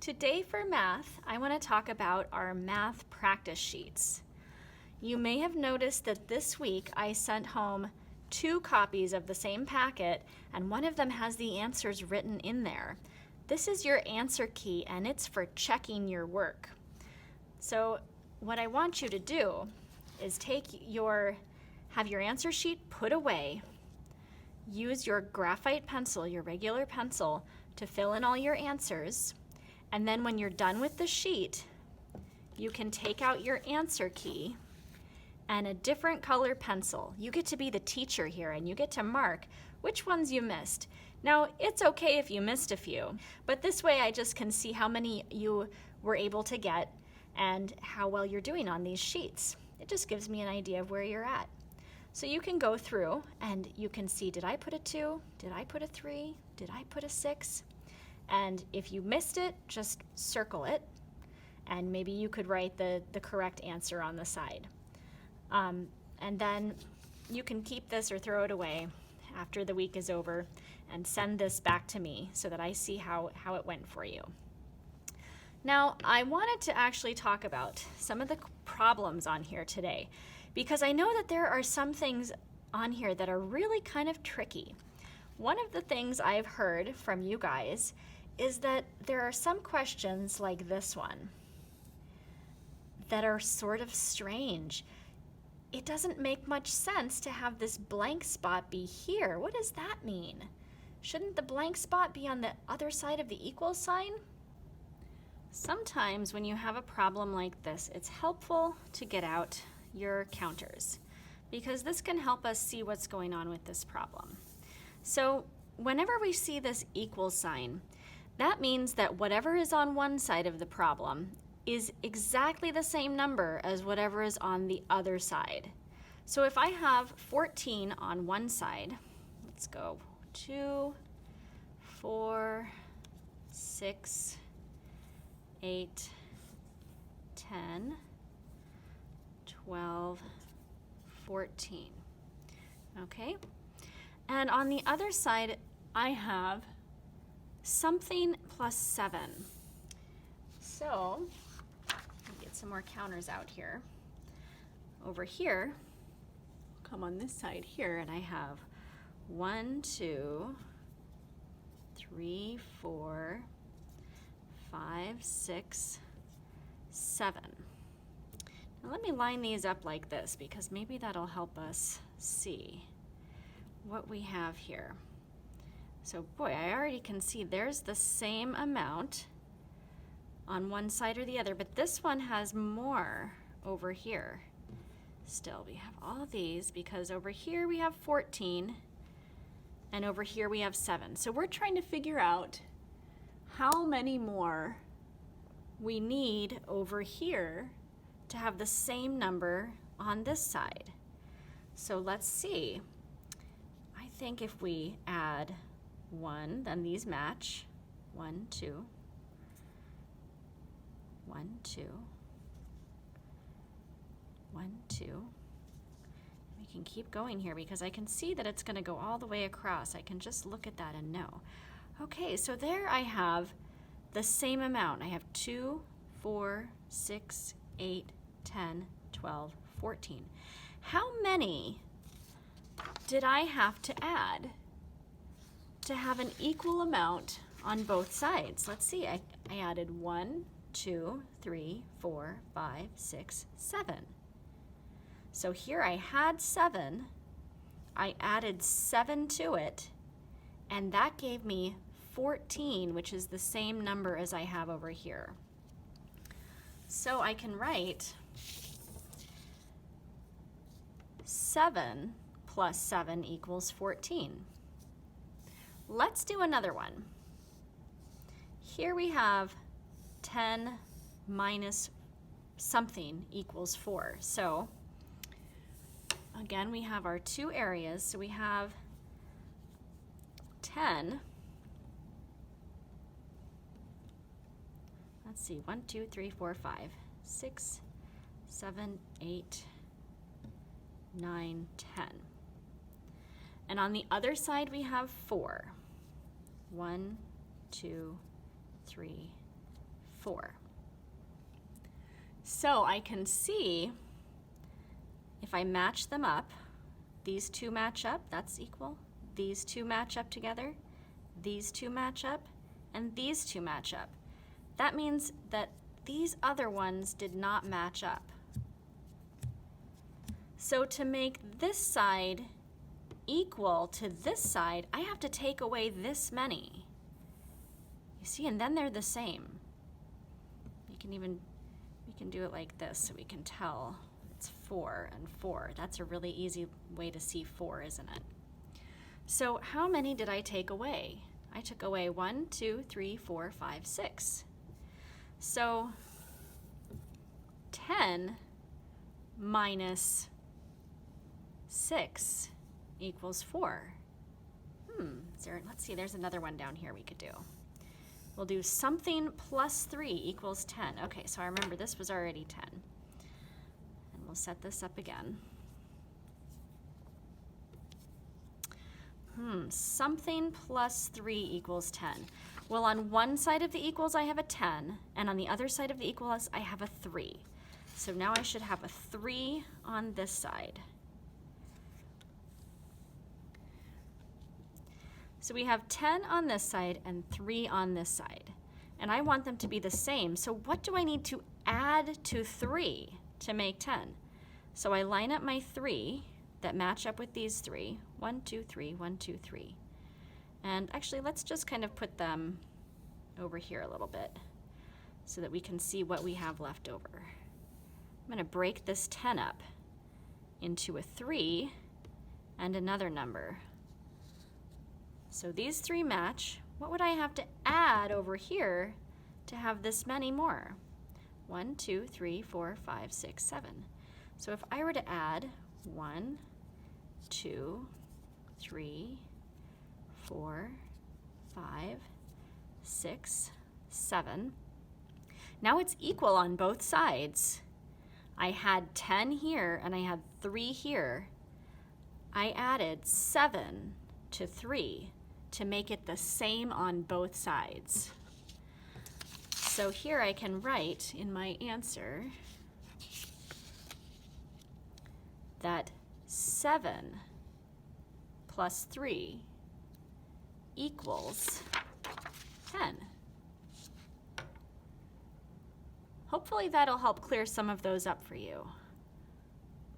Today for math, I want to talk about our math practice sheets. You may have noticed that this week I sent home 2 copies of the same packet, and one of them has the answers written in there. This is your answer key, and it's for checking your work. So what I want you to do is have your answer sheet put away, use your graphite pencil, your regular pencil, to fill in all your answers. And then when you're done with the sheet, you can take out your answer key and a different color pencil. You get to be the teacher here, and you get to mark which ones you missed. Now, it's okay if you missed a few, but this way I just can see how many you were able to get and how well you're doing on these sheets. It just gives me an idea of where you're at. So you can go through and you can see, did I put a 2? Did I put a 3? Did I put a 6? And if you missed it, just circle it, and maybe you could write the correct answer on the side. And then you can keep this or throw it away after the week is over and send this back to me so that I see how it went for you. Now, I wanted to actually talk about some of the problems on here today, because I know that there are some things on here that are really kind of tricky. One of the things I've heard from you guys is that there are some questions like this one that are sort of strange. It doesn't make much sense to have this blank spot be here. What does that mean? Shouldn't the blank spot be on the other side of the equal sign? Sometimes when you have a problem like this, it's helpful to get out your counters, because this can help us see what's going on with this problem. So whenever we see this equal sign, that means that whatever is on one side of the problem is exactly the same number as whatever is on the other side. So if I have 14 on one side, let's go 2, 4, 6, 8, 10, 12, 14. Okay? And on the other side, I have something plus 7. So, let me get some more counters out here. Over here, come on this side here, and I have 1, 2, 3, 4, 5, 6, 7. Now let me line these up like this, because maybe that'll help us see what we have here. So boy, I already can see there's the same amount on one side or the other, but this one has more over here. Still, we have all these because over here we have 14 and over here we have 7. So we're trying to figure out how many more we need over here to have the same number on this side. So let's see. I think if we add 1, then these match. 1, 2, 1, 2, 1, 2. We can keep going here because I can see that it's going to go all the way across. I can just look at that and know. Okay, so there I have the same amount. I have 2, 4, 6, 8, 10, 12, 14. How many did I have to add to have an equal amount on both sides? Let's see, I added 1, 2, 3, 4, 5, 6, 7. So here I had 7, I added 7 to it, and that gave me 14, which is the same number as I have over here. So I can write 7 plus 7 equals 14. Let's do another one. Here we have 10 minus something equals 4. So again, we have our 2 areas. So we have 10. Let's see, 1, 2, 3, 4, 5, 6, 7, 8, 9, 10. And on the other side we have 4. 1, 2, 3, 4. So I can see if I match them up, these two match up, that's equal. These two match up together, these two match up, and these two match up. That means that these other ones did not match up. So to make this side equal to this side, I have to take away this many. You see, and then they're the same. We can do it like this so we can tell it's 4 and 4. That's a really easy way to see 4, isn't it? So how many did I take away? I took away 1, 2, 3, 4, 5, 6. So 10 minus 6 equals 4. Let's see, there's another one down here we could do. We'll do something plus 3 equals 10. Okay, so I remember this was already 10. And we'll set this up again. Something plus 3 equals 10. Well, on one side of the equals I have a 10, and on the other side of the equals I have a 3. So now I should have a 3 on this side. So we have 10 on this side and 3 on this side. And I want them to be the same. So what do I need to add to 3 to make 10? So I line up my 3 that match up with these 3. 1, 2, 3, 1, 2, 3. And actually, let's just kind of put them over here a little bit so that we can see what we have left over. I'm going to break this 10 up into a 3 and another number. So these 3 match. What would I have to add over here to have this many more? 1, 2, 3, 4, 5, 6, 7. So if I were to add 1, 2, 3, 4, 5, 6, 7. Now it's equal on both sides. I had 10 here and I had 3 here. I added 7 to 3 to make it the same on both sides. So here I can write in my answer that 7 plus 3 equals 10. Hopefully that'll help clear some of those up for you.